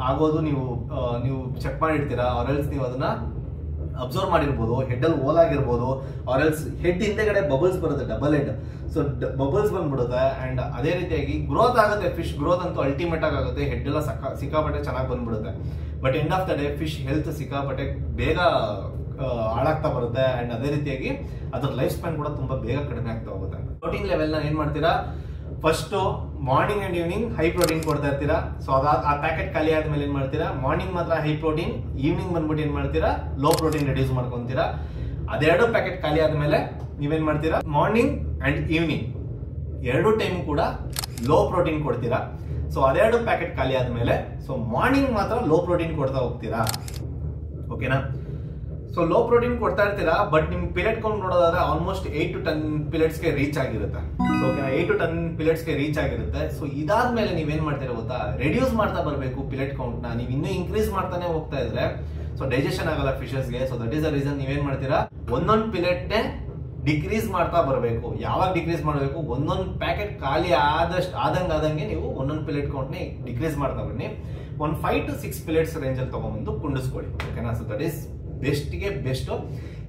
[SPEAKER 1] ಆಗೋದು ನೀವು ಚೆಕ್ ಮಾಡಿರ್ತೀರಾ. ಆರ್ಎಲ್ಸ್ ನೀವು ಅದನ್ನ ಅಬ್ಸರ್ವ್ ಮಾಡಿರ್ಬೋದು, ಹೆಡ್ ಅಲ್ಲಿ ಹೋಲ್ ಆಗಿರ್ಬೋದು, ಆರ್ಎಲ್ಸ್ ಹೆಡ್ ಹಿಂದೆಗಡೆ ಬಬಲ್ಸ್ ಬರುತ್ತೆ, ಡಬಲ್ ಹೆಡ್. ಸೊ ಬಬಲ್ಸ್ ಬಂದ್ಬಿಡುತ್ತೆ. ಅಂಡ್ ಅದೇ ರೀತಿಯಾಗಿ ಗ್ರೋತ್ ಆಗುತ್ತೆ, ಫಿಶ್ ಗ್ರೋತ್ ಅಂತೂ ಅಲ್ಟಿಮೇಟ್ ಆಗುತ್ತೆ, ಹೆಡ್ ಎಲ್ಲ ಸಿಕ್ಕಾಪಟ್ಟೆ ಚೆನ್ನಾಗಿ ಬಂದ್ಬಿಡುತ್ತೆ. But end of the day fish health ಸಿಕ್ಕಾಪಟ್ಟೆ ಬೇಗ ಹಾಳಾಗ್ತಾ ಬರುತ್ತೆ. ಅಂಡ್ ಅದೇ ರೀತಿಯಾಗಿ ಅದ್ರ ಲೈಫ್ ಸ್ಪ್ಯಾನ್ ಕೂಡ ತುಂಬಾ ಬೇಗ ಕಡಿಮೆ ಆಗ್ತಾ ಹೋಗುತ್ತೆ. ಪ್ರೋಟೀನ್ ಲೆವೆಲ್ ನ ಏನ್ ಮಾಡ್ತೀರಾ, first morning and evening high protein ಕೊಡ್ತಾ ಇರ್ತೀರಾ. ಸೊ ಆ ಪ್ಯಾಕೆಟ್ ಖಾಲಿ ಆದ್ಮೇಲೆ ಏನ್ ಮಾಡ್ತೀರಾ, ಮಾರ್ನಿಂಗ್ ಮಾತ್ರ ಹೈ ಪ್ರೋಟೀನ್, ಈವ್ನಿಂಗ್ ಬಂದ್ಬಿಟ್ಟು ಏನ್ ಮಾಡ್ತೀರಾ ಲೋ ಪ್ರೋಟೀನ್ ರೆಡ್ಯೂಸ್ ಮಾಡ್ಕೊಂತೀರಾ. ಅದೆರಡು ಪ್ಯಾಕೆಟ್ ಖಾಲಿ ಆದ್ಮೇಲೆ ನೀವೇನ್ ಮಾಡ್ತೀರಾ, ಮಾರ್ನಿಂಗ್ ಅಂಡ್ ಈವ್ನಿಂಗ್ 2 ಟೈಮ್ ಕೂಡ ಲೋ ಪ್ರೋಟೀನ್ ಕೊಡ್ತೀರಾ. ಸೊ ಅದೆರಡು ಪ್ಯಾಕೆಟ್ ಖಾಲಿ ಆದ್ಮೇಲೆ ಸೊ ಮಾರ್ನಿಂಗ್ ಮಾತ್ರ ಲೋ ಪ್ರೋಟೀನ್ ಕೊಡ್ತಾ ಹೋಗ್ತೀರಾ. ಓಕೆನಾ? ಸೊ ಲೋ ಪ್ರೋಟೀನ್ ಕೊಡ್ತಾ ಇರ್ತೀರಾ, ಬಟ್ ನಿಮ್ ಪಿಲೆಟ್ ಕೌಂಟ್ ನೋಡೋದಾದ್ರೆ ಆಲ್ಮೋಸ್ಟ್ 8 to 10 ಪಿಲೆಟ್ಸ್ಗೆ ರೀಚ್ ಆಗಿರುತ್ತೆ. ಸೊ 8 to 10 ಪಿಲೆಟ್ಸ್ಗೆ ರೀಚ್ ಆಗಿರುತ್ತೆ. ಸೊ ಇದಾದ್ಮೇಲೆ ನೀವೇನ್ ಮಾಡ್ತೀರಾ ಗೊತ್ತಾ, ರೆಡ್ಯೂಸ್ ಮಾಡ್ತಾ ಬರಬೇಕು ಪಿಲೆಟ್ ಕೌಂಟ್ ನ. ನೀವು ಇನ್ನೂ ಇನ್ಕ್ರೀಸ್ ಮಾಡ್ತಾನೆ ಹೋಗ್ತಾ ಇದ್ರೆ ಸೊ ಡೈಜೆಷನ್ ಆಗಲ್ಲ ಫಿಶಸ್ಗೆ. So that is the reason ನೀವೇನ್ ಮಾಡ್ತೀರಾ, ಒಂದೊಂದು ಪಿಲೆಟ್ ನೇ ಡಿಕ್ರೀಸ್ ಮಾಡ್ತಾ ಬರಬೇಕು. ಯಾವಾಗ ಡಿಕ್ರೀಸ್ ಮಾಡಬೇಕು, ಒಂದೊಂದು ಪ್ಯಾಕೆಟ್ ಖಾಲಿ ಆದಂಗೆ ನೀವು ಒಂದೊಂದು ಪಿಲೆಟ್ ಕೌಂಟ್ ನೇ ಡಿಕ್ರೀಸ್ ಮಾಡ್ತಾ ಬನ್ನಿ. 5 to 6 ಪಿಲೆಟ್ಸ್ ರೇಂಜ್ ಅಲ್ಲಿ ತಗೊಂಡ್ಬಂದು ಕುಂಡಿಸ್ಕೊಳ್ಳಿ. ಓಕೆನಾ? ಸೊ ದಟ್ ಇಸ್ ಬೆಸ್ಟ್ಗೆ ಬೆಸ್ಟ್.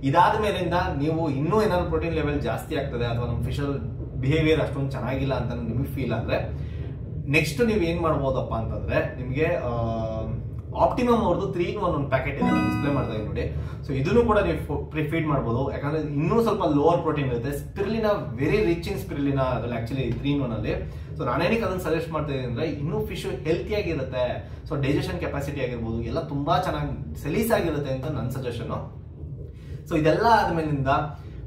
[SPEAKER 1] ಇದಾದ ಮೇಲಿಂದ ನೀವು ಇನ್ನೂ ಏನಾದ್ರು ಪ್ರೋಟೀನ್ ಲೆವೆಲ್ ಜಾಸ್ತಿ ಆಗ್ತದೆ ಅಥವಾ ನಮ್ಮ ಫಿಶಲ್ ಬಿಹೇವಿಯರ್ ಅಷ್ಟೊಂದು ಚೆನ್ನಾಗಿಲ್ಲ ಅಂತ ನಿಮಗೆ ಫೀಲ್ ಆದ್ರೆ ನೆಕ್ಸ್ಟ್ ನೀವು ಏನ್ ಮಾಡ್ಬೋದಪ್ಪ ಅಂತಂದ್ರೆ, ನಿಮಗೆ ಆಪ್ಟಿಮಮ್ ಅವ್ರದ್ದು 3-in-1 ಒಂದು ಪ್ಯಾಕೆಟ್ ಇದೆ, ಡಿಸ್ಪ್ಲೇ ಮಾಡ್ತಾ ಇದ್ದೀನಿ ನೋಡಿ. ಸೊ ಇದನ್ನು ಕೂಡ ನೀವು ಫೀಡ್ ಮಾಡ್ಬೋದು, ಯಾಕಂದ್ರೆ ಇನ್ನೂ ಸ್ವಲ್ಪ ಲೋವರ್ ಪ್ರೋಟೀನ್ ಇರುತ್ತೆ. Spirulina very rich in spirulina ಅದ್ರಲ್ಲಿ ಆಕ್ಚುಲಿ 3-in-1 ಅಲ್ಲಿ. ಸೊ ನಾನೇನಕ್ಕೆ ಅದನ್ನ ಸಜೆಸ್ಟ್ ಮಾಡ್ತಾ ಇದ್ದೀನಿ ಅಂದ್ರೆ, ಇನ್ನೂ ಫಿಶ್ ಹೆಲ್ತಿಯಾಗಿರುತ್ತೆ. ಸೊ ಡೈಜೆಷನ್ ಕೆಪಾಸಿಟಿ ಆಗಿರ್ಬೋದು ಎಲ್ಲ ತುಂಬಾ ಚೆನ್ನಾಗಿ ಸಲೀಸ್ ಆಗಿರುತ್ತೆ ಅಂತ ನನ್ನ ಸಜೆಷನ್. ಸೊ ಇದೆಲ್ಲ ಆದ್ಮೇಲಿಂದ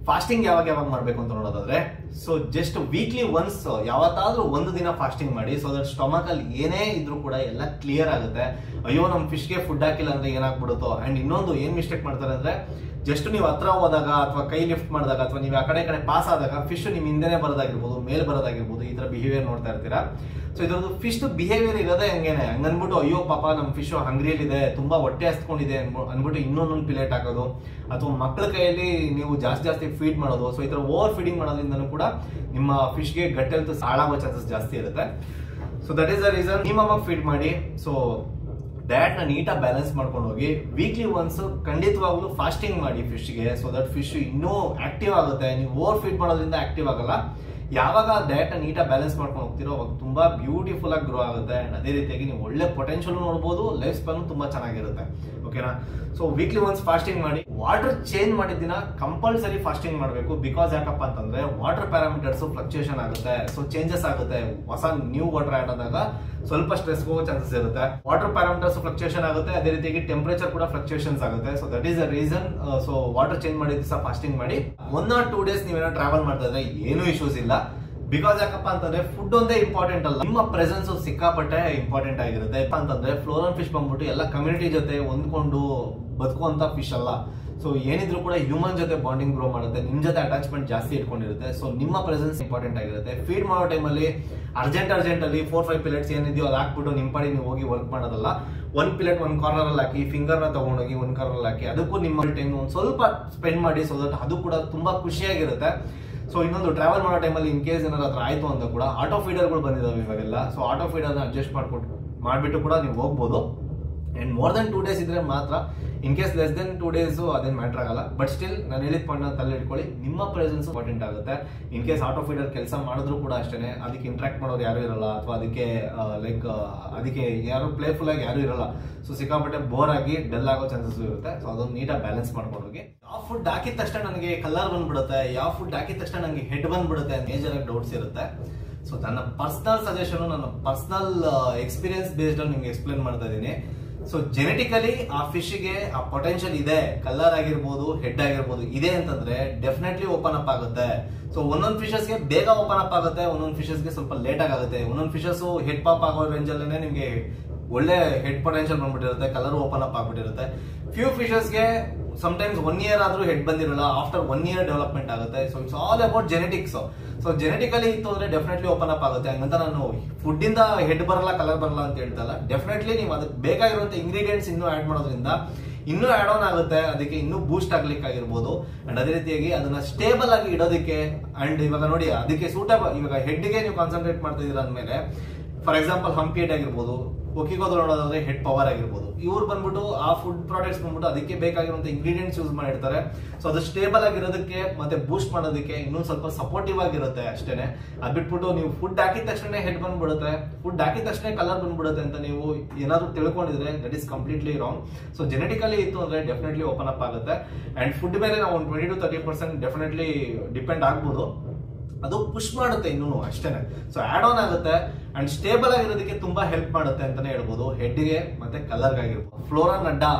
[SPEAKER 1] ಫಾಸ್ಟಿಂಗ್ ಯಾವಾಗ ಮಾಡ್ಬೇಕು ಅಂತ ನೋಡೋದಾದ್ರೆ, ಸೊ ಜಸ್ಟ್ ವೀಕ್ಲಿ ಒನ್ಸ್ ಯಾವತ್ತಾದ್ರೂ ಒಂದು ದಿನ ಫಾಸ್ಟಿಂಗ್ ಮಾಡಿ. ಸೊ ದಟ್ ಸ್ಟಮಕ್ ಅಲ್ಲಿ ಏನೇ ಇದ್ರೂ ಕೂಡ ಎಲ್ಲ ಕ್ಲಿಯರ್ ಆಗುತ್ತೆ. ಅಯ್ಯೋ ನಮ್ ಫಿಶ್ಗೆ ಫುಡ್ ಹಾಕಿಲ್ಲ ಅಂದ್ರೆ ಏನಾಗ್ಬಿಡುತ್ತೋ. ಅಂಡ್ ಇನ್ನೊಂದು ಏನ್ ಮಿಸ್ಟೇಕ್ ಮಾಡ್ತಾರೆ ಅಂದ್ರೆ, ಜಸ್ಟ್ ನೀವು ಹತ್ರ ಹೋದಾಗ ಅಥವಾ ಕೈ ಲಿಫ್ಟ್ ಮಾಡಿದಾಗ ಅಥವಾ ನೀವು ಆ ಕಡೆ ಪಾಸ್ ಆದಾಗ ಫಿಶ್ ನಿಮ್ ಹಿಂದೆನೆ ಬರೋದಾಗಿರ್ಬೋದು, ಮೇಲೆ ಬರೋದಾಗಿರ್ಬೋದು, ಈ ತರ ಬಿಹೇವಿಯರ್ ನೋಡ್ತಾ ಇರ್ತೀರಾ. ಸೊ ಇದರದ್ದು ಫಿಶ್ ಬಿಹೇವಿಯರ್ ಇರೋದೇ ಹಂಗೇನೆ. ಹಂಗನ್ಬಿಟ್ಟು ಅಯ್ಯೋ ಪಾಪ ನಮ್ ಫಿಶ್ ಹಂಗ್ರಿಯಲ್ಲಿದೆ, ತುಂಬಾ ಹೊಟ್ಟೆ ಹಸ್ಕೊಂಡಿದೆ ಅನ್ಬಿಟ್ಟು ಇನ್ನೊಂದೊಂದು ಪಿಲೇಟ್ ಹಾಕೋದು, ಅಥವಾ ಮಕ್ಕಳ ಕೈಯಲ್ಲಿ ನೀವು ಜಾಸ್ತಿ ಫೀಡ್ ಮಾಡೋದು. ಸೊ ಈ ತರ ಓವರ್ ಫೀಡಿಂಗ್ ಮಾಡೋದ್ರಿಂದನೂ ಕೂಡ ನಿಮ್ಮ ಫಿಶ್ಗೆ ಗಟ್ ಹೆಲ್ತ್ ಹಾಳಾಗೋ ಚಾನ್ಸಸ್ ಜಾಸ್ತಿ ಇರುತ್ತೆ. So that is the reason minimum feed ಮಾಡಿ. ಸೊ ಡಯಟ್ ನ ನೀಟಾಗಿ ಬ್ಯಾಲೆನ್ಸ್ ಮಾಡ್ಕೊಂಡು ಹೋಗಿ. ವೀಕ್ಲಿ ಒನ್ಸ್ ಖಂಡಿತವಾಗ್ಲೂ ಫಾಸ್ಟಿಂಗ್ ಮಾಡಿ ಫಿಶ್ಗೆ, ಸೊ ದಟ್ ಫಿಶ್ ಇನ್ನೂ ಆಕ್ಟಿವ್ ಆಗುತ್ತೆ. ನೀವು ಓವರ್ ಫೀಡ್ ಮಾಡೋದ್ರಿಂದ ಆಕ್ಟಿವ್ ಆಗಲ್ಲ. ಯಾವಾಗ ಡಯಟ್ ನ ನೀಟಾಗಿ ಬ್ಯಾಲೆನ್ಸ್ ಮಾಡ್ಕೊಂಡು ಹೋಗ್ತಿರೋ ಅವಾಗ ತುಂಬಾ ಬ್ಯೂಟಿಫುಲ್ ಆಗಿ ಗ್ರೋ ಆಗುತ್ತೆ. ಅಂಡ್ ಅದೇ ರೀತಿಯಾಗಿ ನೀವು ಒಳ್ಳೆ ಪೊಟೆನ್ಶಿಯಲ್ ನೋಡಬಹುದು, ಲೈಫ್ ಸ್ಪಾನ್ ತುಂಬಾ ಚೆನ್ನಾಗಿರುತ್ತೆ. ಓಕೆನಾ? ಸೊ ವೀಕ್ಲಿ ಒನ್ಸ್ ಫಾಸ್ಟಿಂಗ್ ಮಾಡಿ. ವಾಟರ್ ಚೇಂಜ್ ಮಾಡಿದ ದಿನ ಕಂಪಲ್ಸರಿ ಫಾಸ್ಟಿಂಗ್ ಮಾಡಬೇಕು. ಬಿಕಾಸ್ ಯಾಕಪ್ಪ ಅಂತಂದ್ರೆ ವಾಟರ್ ಪ್ಯಾರಾಮೀಟರ್ಸ್ ಫ್ಲಕ್ಚುಯೇಷನ್ ಆಗುತ್ತೆ. ಸೊ ಚೇಂಜಸ್ ಆಗುತ್ತೆ. ಹೊಸ ನ್ಯೂ ವಾಟರ್ ಆಡ್ ಆದಾಗ ಸ್ವಲ್ಪ ಸ್ಟ್ರೆಸ್ ಹೋಗೋ ಚಾನ್ಸಸ್ ಇರುತ್ತೆ. ವಾಟರ್ ಪ್ಯಾರಾಮೀಟರ್ಸ್ ಫ್ಲಕ್ಚುಯೇಷನ್ ಆಗುತ್ತೆ, ಅದೇ ರೀತಿಯಾಗಿ ಟೆಂಪರೇಚರ್ ಕೂಡ ಫ್ಲಕ್ಚುಯೇಷನ್ಸ್ ಆಗುತ್ತೆ. So that is the reason. So water change ಮಾಡಿದ ದಿವಸ ಫಾಸ್ಟಿಂಗ್ ಮಾಡಿ. 1 or 2 days ನೀವೇನೋ ಟ್ರಾವೆಲ್ ಮಾಡ್ತಾ ಇದ್ರೆ ಏನೂ ಇಶ್ಯೂಸ್ ಇಲ್ಲ. ಬಿಕಾಸ್ ಯಾಕಪ್ಪ ಅಂತಂದ್ರೆ ಫುಡ್ ಒಂದೇ ಇಂಪಾರ್ಟೆಂಟ್ ಅಲ್ಲ, ನಿಮ್ಮ ಪ್ರೆಸೆನ್ಸ್ ಸಿಕ್ಕಾಪಟ್ಟೆ ಇಂಪಾರ್ಟೆಂಟ್ ಆಗಿರುತ್ತೆ. ಅಂತಂದ್ರೆ ಫ್ಲೋರನ್ ಫಿಶ್ ಬಂದ್ಬಿಟ್ಟು ಎಲ್ಲ ಕಮ್ಯುನಿಟಿ ಜೊತೆ ಹೊಂದ್ಕೊಂಡು ಬದುಕುವಂತ ಫಿಶ್ ಅಲ್ಲ. ಸೊ ಏನಿದ್ರು ಕೂಡ ಹ್ಯೂಮನ್ ಜೊತೆ ಬಾಂಡಿಂಗ್ ಗ್ರೋ ಮಾಡುತ್ತೆ, ನಿಮ್ ಜೊತೆ ಅಟ್ಯಾಚ್ಮೆಂಟ್ ಜಾಸ್ತಿ ಇಟ್ಕೊಂಡಿರುತ್ತೆ. ಸೊ ನಿಮ್ಮ ಪ್ರೆಸೆನ್ಸ್ ಇಂಪಾರ್ಟೆಂಟ್ ಆಗಿರುತ್ತೆ. ಫೀಡ್ ಮಾಡೋ ಟೈಮಲ್ಲಿ ಅರ್ಜೆಂಟ್ ಅಲ್ಲಿ 4-5 ಪಿಲೇಟ್ಸ್ ಏನಿದೆಯೋ ಅದು ಹಾಕ್ಬಿಟ್ಟು ನಿಮ್ ಪಾಡಿ ನೀವು ಹೋಗಿ ವರ್ಕ್ ಮಾಡೋದಲ್ಲ. 1 ಪಿಲೇಟ್ 1 ಕಾರ್ನರ್ ಅಲ್ಲಿ ಹಾಕಿ, ಫಿಂಗರ್ ನ ತಗೊಂಡೋಗಿ 1 ಕಾರ್ನರ್ ಹಾಕಿ, ಅದಕ್ಕೂ ನಿಮ್ಮ ಟೈಮ್ ಒಂದು ಸ್ವಲ್ಪ ಸ್ಪೆಂಡ್ ಮಾಡಿ. ಸೊ ದಟ್ ಅದು ಕೂಡ ತುಂಬಾ ಖುಷಿಯಾಗಿರುತ್ತೆ. ಸೊ ಇನ್ನೊಂದು ಟ್ರಾವೆಲ್ ಮಾಡೋ ಟೈಮಲ್ಲಿ ಇನ್ ಕೇಸ್ ಏನಾದ್ರು ಹತ್ರ ಆಯ್ತು ಅಂತ ಕೂಡ ಆಟೋ ಫೀಡರ್ಗಳು ಬಂದಿದಾವೆ ಇವಾಗೆಲ್ಲ. ಸೊ ಆಟೋ ಫೀಡರ್ನ ಅಡ್ಜಸ್ಟ್ ಮಾಡ್ಬಿಟ್ಟು ಕೂಡ ನೀವು ಹೋಗ್ಬೋದು. ಅಂಡ್ ಮೋರ್ ದನ್ 2 days ಇದ್ರೆ ಮಾತ್ರ. In case less than 2 days ಅದೇನು ಮ್ಯಾಟರ್ ಆಗಲ್ಲ. ಬಟ್ ಸ್ಟಿಲ್ ನಾನು ಹೇಳಿದ ಪಾಯಿಂಟ್ ತಲೆ ಇಟ್ಕೊಳ್ಳಿ, ನಿಮ್ಮ ಪ್ರೆಸೆನ್ಸ್ ಇಂಪಾರ್ಟೆಂಟ್ ಆಗುತ್ತೆ. ಇನ್ ಕೇಸ್ ಆಟೋ ಫೀಡರ್ ಕೆಲಸ ಮಾಡಿದ್ರು ಕೂಡ ಅಷ್ಟೇ, ಅದಕ್ಕೆ ಇಂಟ್ರಾಕ್ಟ್ ಮಾಡೋರು ಯಾರು ಇರಲ್ಲ, ಅಥವಾ ಅದಕ್ಕೆ ಯಾರು ಪ್ಲೇಫುಲ್ ಆಗಿ ಯಾರು ಇರಲ್ಲ. ಸೊ ಸಿಕ್ಕಾಪಟ್ಟೆ ಬೋರ್ ಆಗಿ ಡಲ್ ಆಗೋ ಚಾನ್ಸಸ್ ಇರುತ್ತೆ. ಸೊ ಅದೊಂದು ನೀಟಾಗಿ ಬ್ಯಾಲೆನ್ಸ್ ಮಾಡ್ಕೊಂಡು ಹೋಗಿ. ಯಾವ ಫುಡ್ ಹಾಕಿದ ತಕ್ಷಣ ನನಗೆ ಕಲರ್ ಬಂದ್ಬಿಡುತ್ತೆ, ಯಾವ ಫುಡ್ ಹಾಕಿದ ತಕ್ಷಣ ನನಗೆ ಹೆಡ್ ಬಂದ್ಬಿಡುತ್ತೆ, ಮೇಜರ್ ಆಗಿ ಡೌಟ್ಸ್ ಇರುತ್ತೆ. ಸೊ ನನ್ನ ಪರ್ಸನಲ್ ಸಜೆಷನ್, ನನ್ನ ಪರ್ಸನಲ್ ಎಕ್ಸ್ಪೀರಿಯನ್ಸ್ ಬೇಸ್ಡ್ ಅಲ್ಲಿ ನಿಮ್ಗೆ ಎಕ್ಸ್ಪ್ಲೇನ್ ಮಾಡ್ತಾ ಇದ್ದೀನಿ. ಸೊ ಜೆನೆಟಿಕಲಿ ಆ ಫಿಶ್ಗೆ ಆ ಪೊಟೆನ್ಶಿಯಲ್ ಇದೆ, ಕಲರ್ ಆಗಿರ್ಬೋದು, ಹೆಡ್ ಆಗಿರ್ಬೋದು ಇದೆ ಅಂತಂದ್ರೆ ಡೆಫಿನೆಟ್ಲಿ ಓಪನ್ ಅಪ್ ಆಗುತ್ತೆ. ಸೊ ಒಂದೊಂದು ಫಿಶಸ್ಗೆ ಬೇಗ ಓಪನ್ ಅಪ್ ಆಗುತ್ತೆ, ಒಂದೊಂದು ಫಿಶಸ್ಗೆ ಸ್ವಲ್ಪ ಲೇಟ್ ಆಗುತ್ತೆ. ಒಂದೊಂದು ಫಿಶಸ್ ಹೆಡ್ ಪಾಪ್ ಆಗೋ ರೇಂಜ್ ಅಲ್ಲೇ ನಿಮ್ಗೆ ಒಳ್ಳೆ ಹೆಡ್ ಪೊಟೆನ್ಶಿಯಲ್ ಬಂದ್ಬಿಟ್ಟಿರುತ್ತೆ, ಕಲರ್ ಓಪನ್ ಅಪ್ ಆಗ್ಬಿಟ್ಟಿರುತ್ತೆ. ಫ್ಯೂ ಫಿಶಸ್ಗೆ ಸಮಟೈಮ್ಸ್ 1 year ಆದ್ರೂ ಹೆಡ್ ಬಂದಿರಲ್ಲ, ಆಫ್ಟರ್ 1 year ಡೆವಲಪ್ಮೆಂಟ್ ಆಗುತ್ತೆ. So it's all about genetics. So genetically ಇತ್ತು ಅಂದ್ರೆ ಡೆಫಿನೆಟ್ಲಿ ಓಪನ್ ಅಪ್ ಆಗುತ್ತೆ. ಹಂಗಂತ ನಾನು ಫುಡ್ ಇಂದ ಹೆಡ್ ಬರಲ್ಲ, ಕಲರ್ ಬರಲ್ಲ ಅಂತ ಹೇಳ್ತಲ್ಲ. ಡೆಫಿನೆಟ್ಲಿ ನೀವು ಅದಕ್ಕೆ ಬೇಕಾಗಿರುವಂತ ಇಂಗ್ರೀಡಿಯೆಂಟ್ಸ್ ಇನ್ನೂ ಆಡ್ ಮಾಡೋದ್ರಿಂದ ಇನ್ನೂ ಆಡ್ ಆನ್ ಆಗುತ್ತೆ, ಅದಕ್ಕೆ ಇನ್ನೂ ಬೂಸ್ಟ್ ಆಗ್ಲಿಕ್ಕೆ ಆಗಿರ್ಬೋದು. ಅಂಡ್ ಅದೇ ರೀತಿಯಾಗಿ ಅದನ್ನ ಸ್ಟೇಬಲ್ ಆಗಿ ಇಡೋದಕ್ಕೆ. ಅಂಡ್ ಇವಾಗ ನೋಡಿ, ಅದಕ್ಕೆ ಸೂಟಬಲ್, ಇವಾಗ ಹೆಡ್ಗೆ ನೀವು ಕಾನ್ಸಂಟ್ರೇಟ್ ಮಾಡ್ತಾ ಇದೀರ ಅಂದ್ಮೇಲೆ, ಫಾರ್ ಎಕ್ಸಾಂಪಲ್ ಹಂಪಿ ಹೆಡ್ ಆಗಿರ್ಬೋದು, ಒಕ್ಕಿಗೋದು ನೋಡೋದಾದ್ರೆ ಹೆಡ್ ಪವರ್ ಆಗಿರ್ಬೋದು, ಇವ್ರು ಬಂದ್ಬಿಟ್ಟು ಆ ಫುಡ್ ಪ್ರಾಡಕ್ಟ್ಸ್ ಬಂದ್ಬಿಟ್ಟು ಅದಕ್ಕೆ ಬೇಕಾಗಿರುವಂತ ಇಂಗ್ರೀಡಿಯೆಂಟ್ಸ್ ಯೂಸ್ ಮಾಡಿರ್ತಾರೆ. ಸೊ ಅದು ಸ್ಟೇಬಲ್ ಆಗಿರೋದಕ್ಕೆ ಮತ್ತೆ ಬೂಸ್ಟ್ ಮಾಡೋದಕ್ಕೆ ಇನ್ನೊಂದು ಸ್ವಲ್ಪ ಸಪೋರ್ಟಿವ್ ಆಗಿರುತ್ತೆ ಅಷ್ಟೇನೆ. ಅದ್ ಬಿಟ್ಬಿಟ್ಟು ನೀವು ಫುಡ್ ಹಾಕಿದ ತಕ್ಷಣ ಹೆಡ್ ಬಂದ್ಬಿಡುತ್ತೆ, ಫುಡ್ ಹಾಕಿದ ತಕ್ಷಣ ಕಲರ್ ಬಂದ್ಬಿಡುತ್ತೆ ಅಂತ ನೀವು ಏನಾದ್ರು ತಿಳ್ಕೊಂಡಿದ್ರೆ that is completely wrong. So genetically ಇತ್ತು ಅಂದ್ರೆ ಡೆಫಿನೆಟ್ಲಿ ಓಪನ್ ಅಪ್ ಆಗುತ್ತೆ. ಅಂಡ್ ಫುಡ್ ಮೇಲೆ ನಾವು 20 to 30% ಡೆಫಿನೆಟ್ಲಿ ಡಿಪೆಂಡ್ ಆಗ್ಬೋದು. ಅದು ಪುಷ್ ಮಾಡುತ್ತೆ ಇನ್ನೂ ಅಷ್ಟೇನೆ. ಸೊ ಆಡ್ ಆನ್ ಆಗುತ್ತೆ ಅಂಡ್ ಸ್ಟೇಬಲ್ ಆಗಿರೋದಕ್ಕೆ ತುಂಬಾ ಹೆಲ್ಪ್ ಮಾಡುತ್ತೆ ಅಂತಾನೆ ಹೇಳ್ಬೋದು, ಹೆಡ್ಗೆ ಮತ್ತೆ ಕಲರ್ಗೆ ಆಗಿರ್ಬೋದು. ಫ್ಲೋರನ್ ಅಡ್ಡಾ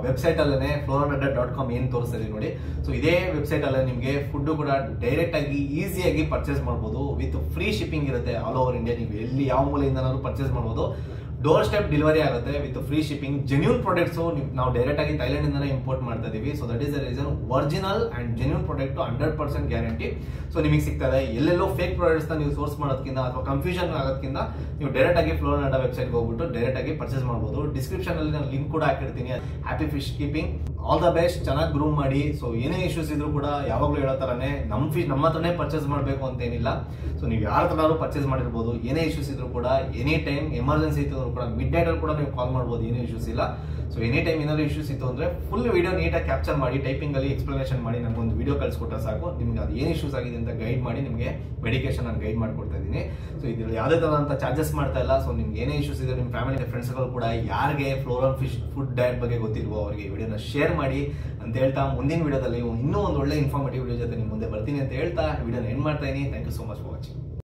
[SPEAKER 1] ವೆಬ್ಸೈಟ್ ಅಲ್ಲೇ floranadda.com ಏನ್ ತೋರಿಸ್ತಾ ಇದೀನಿ ನೋಡಿ. ಸೊ ಇದೇ ವೆಬ್ಸೈಟ್ ಅಲ್ಲೇ ನಿಮ್ಗೆ ಫುಡ್ ಕೂಡ ಡೈರೆಕ್ಟ್ ಆಗಿ ಈಸಿಯಾಗಿ ಪರ್ಚೇಸ್ ಮಾಡಬಹುದು. ವಿತ್ ಫ್ರೀ ಶಿಪ್ಪಿಂಗ್ ಇರುತ್ತೆ ಆಲ್ ಓವರ್ ಇಂಡಿಯಾ. ನೀವು ಎಲ್ಲಿ ಯಾವ ಮೂಲೆಯಿಂದನಾದ್ರೂ ಪರ್ಚೇಸ್ ಮಾಡಬಹುದು. ಡೋರ್ ಸ್ಟೆಪ್ ಡೆಲಿವರಿ ಆಗುತ್ತೆ with free shipping. Genuine products ನಾವು ಡೈರೆಕ್ಟ್ ಆಗಿ ಥೈಲ್ಯಾಂಡ್ ಇಂದಾನೆ ಇಂಪೋರ್ಟ್ ಮಾಡ್ತಾ ಇದೀವಿ. So that is the reason original and genuine product 100% guarantee. So ನಿಮಗೆ ಸಿಗ್ತದೆ. ಎಲ್ಲೆಲ್ಲೋ ಫೇಕ್ ಪ್ರಾಡಕ್ಟ್ಸ್ ನೀವು ಸೋರ್ಸ್ ಮಾಡೋದಕ್ಕಿಂತ ಅಥವಾ ಕನ್ಫ್ಯೂಷನ್ ಆಗೋದಕ್ಕಿಂತ ನೀವು ಡೈರೆಕ್ಟ್ ಆಗಿ ಫ್ಲೋರನ್ ವೆಬ್ಸೈಟ್ ಹೋಗ್ಬಿಟ್ಟು ಡೈರೆಕ್ಟ್ ಆಗಿ ಪರ್ಚೇಸ್ ಮಾಡಬಹುದು. ಡಿಸ್ಕ್ರಿಪ್ಷನ್ ಅಲ್ಲಿ ನಾನು ಲಿಂಕ್ ಕೂಡ ಹಾಕಿರ್ತೀನಿ. Happy fish keeping, all the best. ಚೆನ್ನಾಗಿ ಗ್ರೂಮ್ ಮಾಡಿ. ಸೊ ಏನೇ ಇಶ್ಯೂಸ್ ಇದ್ರು ಕೂಡ ಯಾವಾಗಲೂ ಹೇಳೋ ತರನೇ ನಮ್ಮ ಹತ್ರನೇ ಪರ್ಚೇಸ್ ಮಾಡಬೇಕು ಅಂತ ಏನಿಲ್ಲ. ಸೊ ನೀವು ಯಾರ ಹತ್ರನಾದ್ರೂ ಪರ್ಚೇಸ್ ಮಾಡಿರ್ಬೋದು. ಏನೇ ಇಶ್ಯೂಸ್ ಇದ್ರು ಕೂಡ ಎನಿ ಟೈಮ್ ಎಮರ್ಜೆನ್ಸಿ ಇತ್ತು ಕೂಡ ಮಿಡ್ ನೈಟ್ ಅಲ್ಲಿ ಕೂಡ ನೀವು ಕಾಲ್ ಮಾಡಬಹುದು, ಏನೂ ಇಶ್ಯೂಸ್ ಇಲ್ಲ. ಸೊ ಎನಿ ಟೈಮ್ ಏನಾದ್ರು ಇಶ್ಯೂಸ್ ಇತ್ತು ಅಂದ್ರೆ ಫುಲ್ ವಿಡಿಯೋ ನೀಟಾಗಿ ಕ್ಯಾಪ್ಚರ್ ಮಾಡಿ ಟೈಪಿಂಗ್ ಅಲ್ಲಿ ಎಕ್ಸ್ಪ್ಲನೇಷನ್ ಮಾಡಿ ನನಗೊಂದು ವಿಡಿಯೋ ಕಳ್ಸಿಕೊಟ್ರೆ ಸಾಕು. ನಿಮ್ಗೆ ಅದು ಏನು ಇಶ್ಯೂಸ್ ಆಗಿದೆ ಅಂತ ಗೈಡ್ ಮಾಡಿ ನಿಮಗೆ ಮೆಡಿಕೇಶನ್ ನಾನು ಗೈಡ್ ಮಾಡ್ಕೊಡ್ತಾ ಇದ್ದೀನಿ. ಸೊ ಇದ್ರಲ್ಲಿ ಯಾವುದೇ ತರ ಅಂತ ಚಾರ್ಜಸ್ ಮಾಡ್ತಾ ಇಲ್ಲ. ಸೊ ನಿಮ್ಗೆ ಏನೇ ಇಶ್ಯೂಸ್ ಇದೆ ನಿಮ್ಮ ಫ್ಯಾಮಿಲಿ ಫ್ರೆಂಡ್ಸ್ಗಳು ಕೂಡ ಯಾರಿಗೆ ಫ್ಲೋರನ್ ಫಿಶ್ ಫುಡ್ ಡಯಟ್ ಬಗ್ಗೆ ಗೊತ್ತಿಲ್ವೋ ಅವರಿಗೆ ಈ ವಿಡಿಯೋನ ಶೇರ್ ಮಾಡಿ ಅಂತ ಹೇಳ್ತಾ, ಮುಂದಿನ ವಿಡಿಯೋದಲ್ಲಿ ಇನ್ನೂ ಒಂದು ಒಳ್ಳೆ ಇನ್ಫಾರ್ಮೇಟಿವ್ ವಿಡಿಯೋ ಜೊತೆ ನಿಮ್ಮ ಮುಂದೆ ಬರ್ತೀನಿ ಅಂತ ಹೇಳ್ತಾ ವಿಡಿಯೋನ ಎಂಡ್ ಮಾಡ್ತಾ ಇದೀನಿ. Thank you so much for watching.